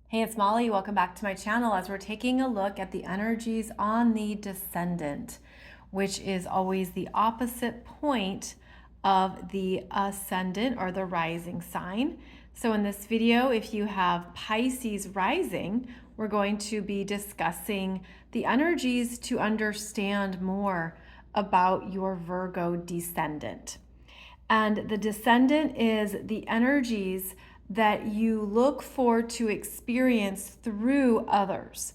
Hey, it's Molly. Welcome back to my channel as we're taking a look at the energies on the Descendant, which is always the opposite point of the Ascendant or the rising sign. So in this video, if you have Pisces Rising, we're going to be discussing the energies to understand more about your Virgo Descendant. And the Descendant is the energies that you look for to experience through others.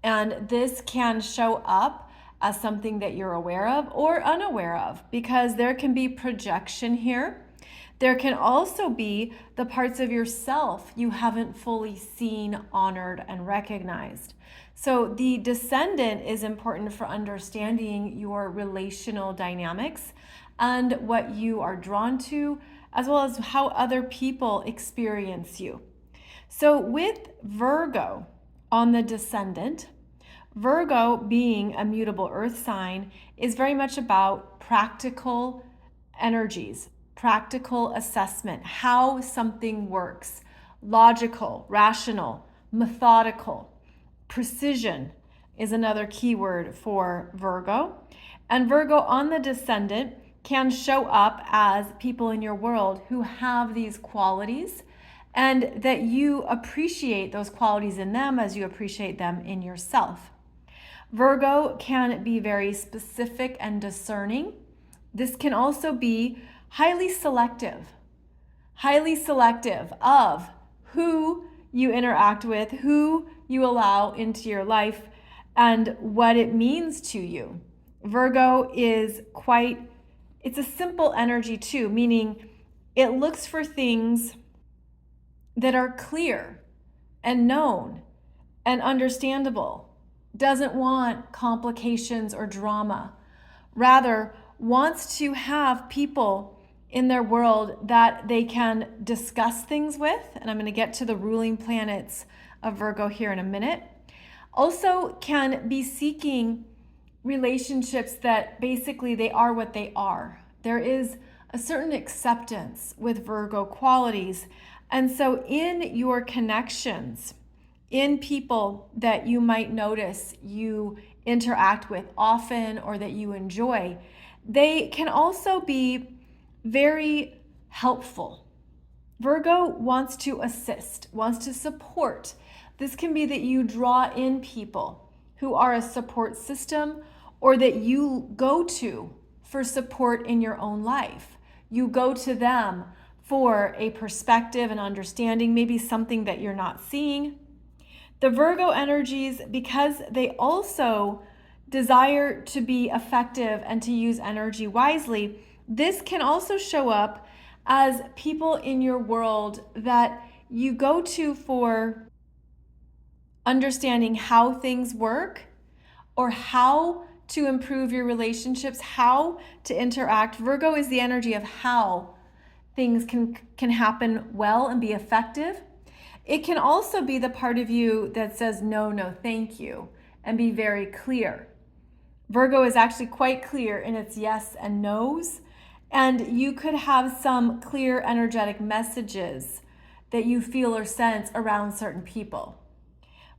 And this can show up as something that you're aware of or unaware of, because there can be projection here. There can also be the parts of yourself you haven't fully seen, honored, and recognized. So the Descendant is important for understanding your relational dynamics and what you are drawn to, as well as how other people experience you. So with Virgo on the Descendant, Virgo being a mutable earth sign is very much about practical energies, practical assessment, how something works, logical, rational, methodical. Precision is another keyword for Virgo. And Virgo on the Descendant can show up as people in your world who have these qualities, and that you appreciate those qualities in them as you appreciate them in yourself. Virgo can be very specific and discerning. This can also be highly selective of who you interact with, who you allow into your life, and what it means to you. Virgo is it's a simple energy too, meaning it looks for things that are clear and known and understandable, doesn't want complications or drama, rather wants to have people in their world that they can discuss things with. And I'm going to get to the ruling planets of Virgo here in a minute. Also can be seeking relationships that basically they are what they are. There is a certain acceptance with Virgo qualities. And so in your connections, in people that you might notice you interact with often or that you enjoy, they can also be very helpful. Virgo wants to assist, wants to support. This can be that you draw in people who are a support system, or that you go to for support in your own life. You go to them for a perspective and understanding, maybe something that you're not seeing. The Virgo energies, because they also desire to be effective and to use energy wisely, this can also show up as people in your world that you go to for understanding how things work, or how to improve your relationships, how to interact. Virgo is the energy of how things can happen well and be effective. It can also be the part of you that says no, no, thank you, and be very clear. Virgo is actually quite clear in its yes and no's, and you could have some clear energetic messages that you feel or sense around certain people.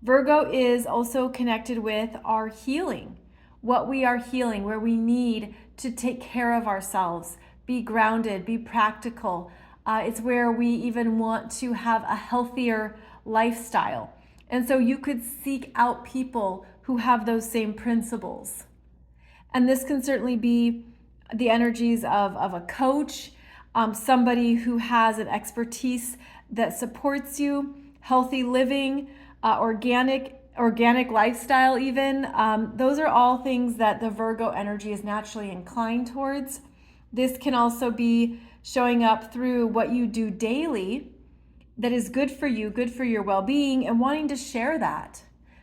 Virgo is also connected with our healing, what we are healing, where we need to take care of ourselves, be grounded, be practical. It's where we even want to have a healthier lifestyle. And so you could seek out people who have those same principles. And this can certainly be the energies of a coach, somebody who has an expertise that supports you, healthy living, organic lifestyle even. Those are all things that the Virgo energy is naturally inclined towards. This can also be showing up through what you do daily that is good for you, good for your well-being, and wanting to share that,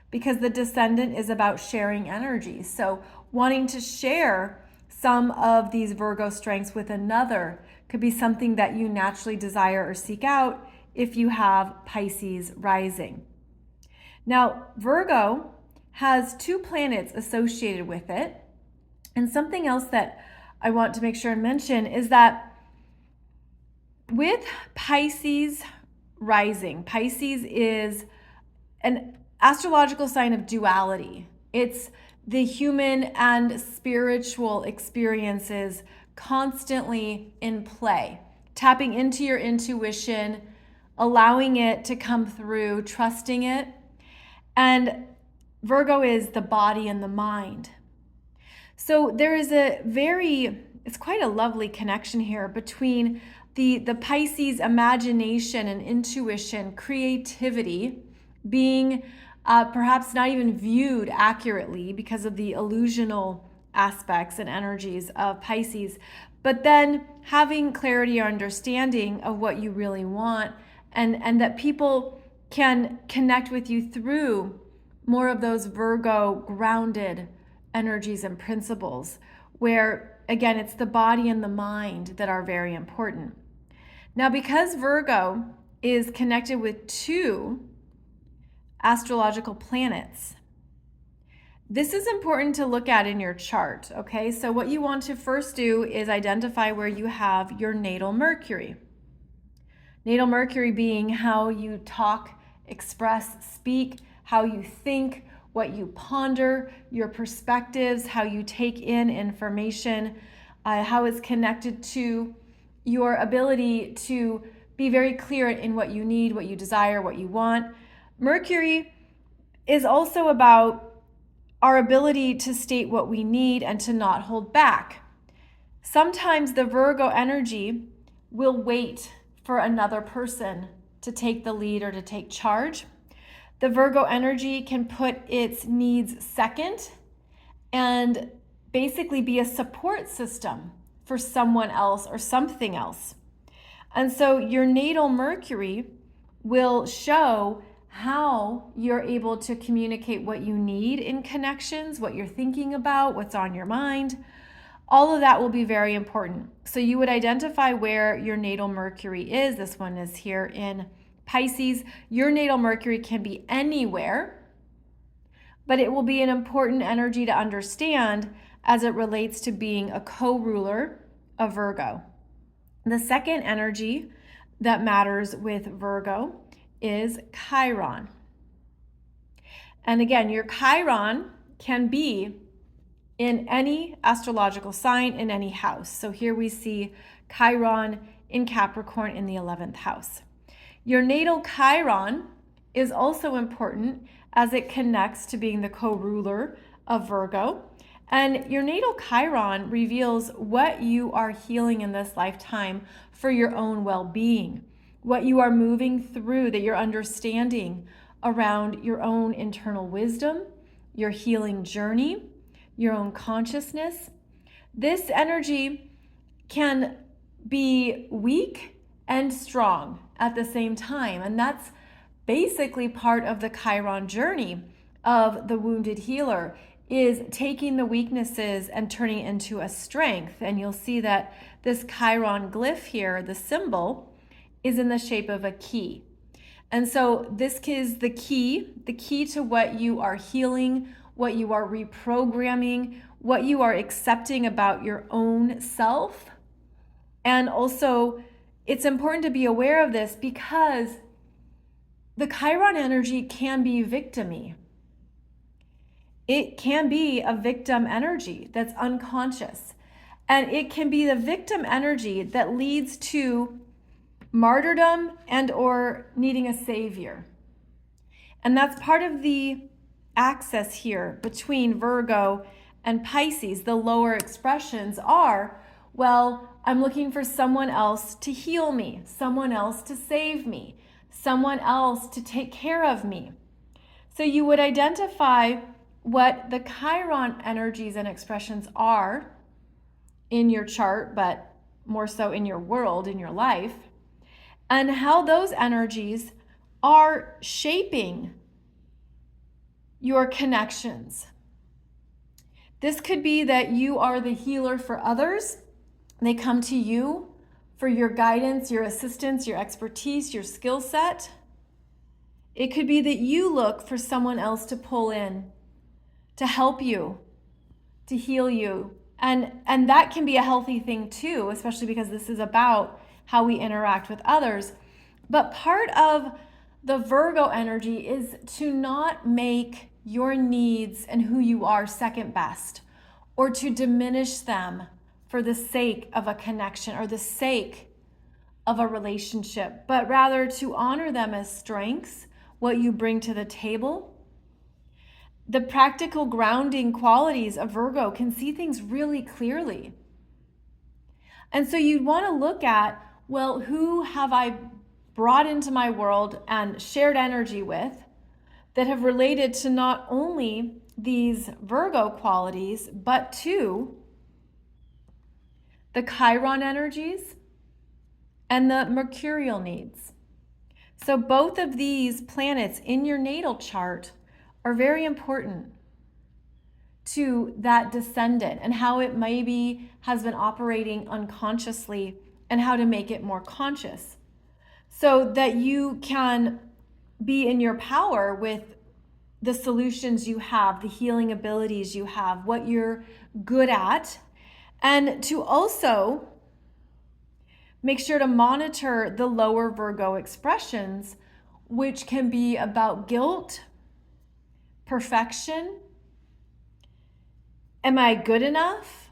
because the Descendant is about sharing energy. So wanting to share some of these Virgo strengths with another could be something that you naturally desire or seek out if you have Pisces rising. Now, Virgo has 2 planets associated with it. And something else that I want to make sure and mention is that with Pisces rising, Pisces is an astrological sign of duality. It's the human and spiritual experiences constantly in play, tapping into your intuition, allowing it to come through, trusting it. And Virgo is the body and the mind. So there is it's quite a lovely connection here between the Pisces imagination and intuition, creativity being perhaps not even viewed accurately because of the illusional aspects and energies of Pisces, but then having clarity or understanding of what you really want, and that people can connect with you through more of those Virgo grounded energies and principles, where again, it's the body and the mind that are very important. Now, because Virgo is connected with 2 astrological planets, this is important to look at in your chart, okay? So what you want to first do is identify where you have your natal Mercury. Natal Mercury being how you talk, express, speak, how you think, what you ponder, your perspectives, how you take in information, how it's connected to your ability to be very clear in what you need, what you desire, what you want. Mercury is also about our ability to state what we need and to not hold back. Sometimes the Virgo energy will wait for another person to take the lead or to take charge. The Virgo energy can put its needs second and basically be a support system for someone else or something else. And so your natal Mercury will show how you're able to communicate what you need in connections, what you're thinking about, what's on your mind. All of that will be very important. So you would identify where your natal Mercury is. This one is here in Pisces. Your natal Mercury can be anywhere, but it will be an important energy to understand as it relates to being a co-ruler of Virgo. The second energy that matters with Virgo is Chiron. And again, your Chiron can be in any astrological sign in any house. So here we see Chiron in Capricorn in the 11th house. Your natal Chiron is also important as it connects to being the co-ruler of Virgo. And your natal Chiron reveals what you are healing in this lifetime for your own well-being, what you are moving through, that you're understanding around your own internal wisdom, your healing journey, your own consciousness. This energy can be weak and strong at the same time. And that's basically part of the Chiron journey of the wounded healer, is taking the weaknesses and turning it into a strength. And you'll see that this Chiron glyph here, the symbol, is in the shape of a key. And so this is the key to what you are healing, what you are reprogramming, what you are accepting about your own self. And also, it's important to be aware of this because the Chiron energy can be victim-y. It can be a victim energy that's unconscious. And it can be the victim energy that leads to martyrdom and or needing a savior. And that's part of the axis here between Virgo and Pisces. The lower expressions are, well, I'm looking for someone else to heal me, someone else to save me, someone else to take care of me. So you would identify what the Chiron energies and expressions are in your chart, but more so in your world, in your life, and how those energies are shaping your connections. This could be that you are the healer for others. They come to you for your guidance, your assistance, your expertise, your skill set. It could be that you look for someone else to pull in, to help you, to heal you. And that can be a healthy thing too, especially because this is about how we interact with others. But part of the Virgo energy is to not make your needs and who you are second best, or to diminish them for the sake of a connection or the sake of a relationship, but rather to honor them as strengths, what you bring to the table. The practical grounding qualities of Virgo can see things really clearly. And so you'd want to look at, well, who have I brought into my world and shared energy with that have related to not only these Virgo qualities, but to the Chiron energies and the Mercurial needs. So both of these planets in your natal chart are very important to that descendant and how it maybe has been operating unconsciously and how to make it more conscious so that you can be in your power with the solutions you have, the healing abilities you have, what you're good at, and to also make sure to monitor the lower Virgo expressions, which can be about guilt, perfection. Am I good enough?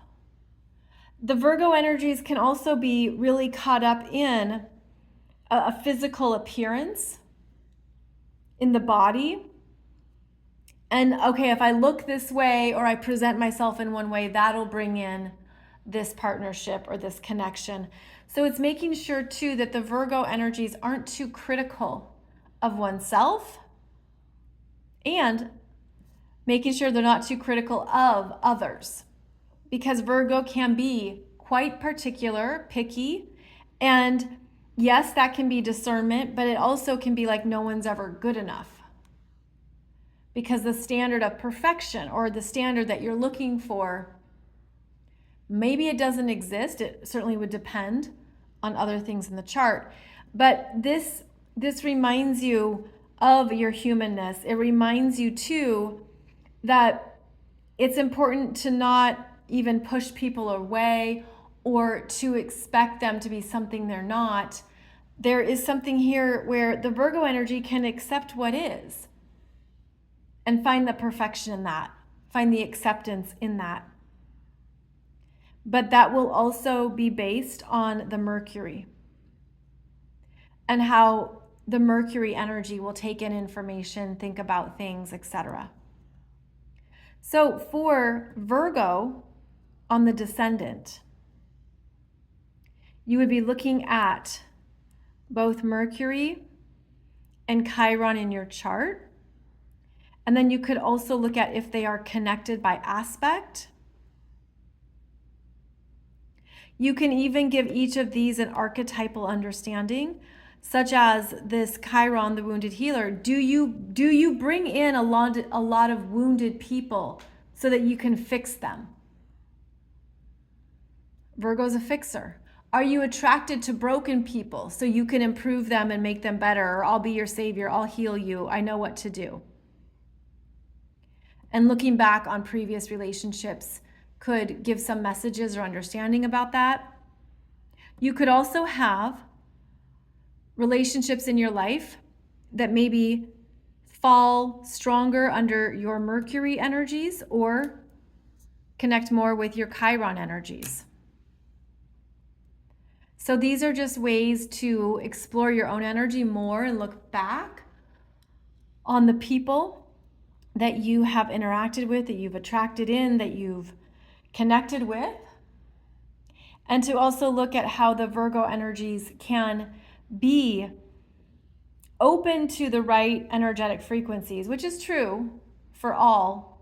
The Virgo energies can also be really caught up in a physical appearance in the body. And okay, if I look this way or I present myself in one way, that'll bring in this partnership or this connection. So it's making sure too that the Virgo energies aren't too critical of oneself and making sure they're not too critical of others, because Virgo can be quite particular, picky, and yes, that can be discernment, but it also can be like no one's ever good enough, because the standard of perfection or the standard that you're looking for, maybe it doesn't exist. It certainly would depend on other things in the chart, but this reminds you of your humanness. It reminds you too that it's important to not even push people away or to expect them to be something they're not. There is something here where the Virgo energy can accept what is and find the perfection in that, find the acceptance in that. But that will also be based on the Mercury and how the Mercury energy will take in information, think about things, etc. So for Virgo on the descendant, you would be looking at both Mercury and Chiron in your chart. And then you could also look at if they are connected by aspect. You can even give each of these an archetypal understanding, such as this Chiron, the wounded healer. Do you bring in a lot of wounded people so that you can fix them? Virgo's a fixer. Are you attracted to broken people so you can improve them and make them better? Or I'll be your savior, I'll heal you, I know what to do. And looking back on previous relationships could give some messages or understanding about that. You could also have relationships in your life that maybe fall stronger under your Mercury energies or connect more with your Chiron energies. So these are just ways to explore your own energy more and look back on the people that you have interacted with, that you've attracted in, that you've connected with, and to also look at how the Virgo energies can be open to the right energetic frequencies, which is true for all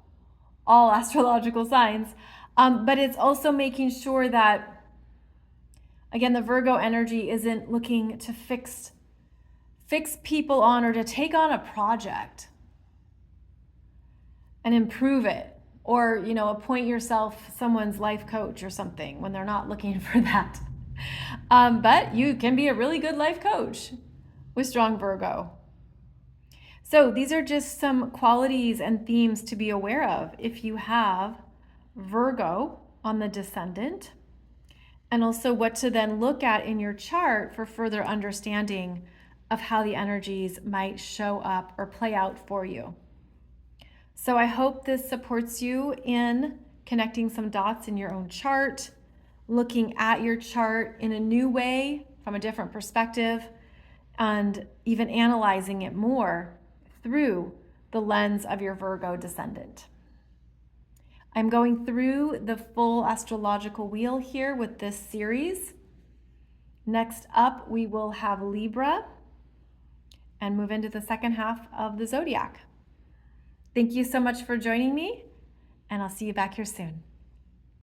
astrological signs, but it's also making sure that, again, the Virgo energy isn't looking to fix people on or to take on a project and improve it, or appoint yourself someone's life coach or something when they're not looking for that. But you can be a really good life coach with strong Virgo. So these are just some qualities and themes to be aware of if you have Virgo on the descendant, and also what to then look at in your chart for further understanding of how the energies might show up or play out for you. So I hope this supports you in connecting some dots in your own chart, looking at your chart in a new way from a different perspective, and even analyzing it more through the lens of your Virgo descendant. I'm going through the full astrological wheel here with this series. Next up, we will have Libra and move into the second half of the zodiac. Thank you so much for joining me, and I'll see you back here soon.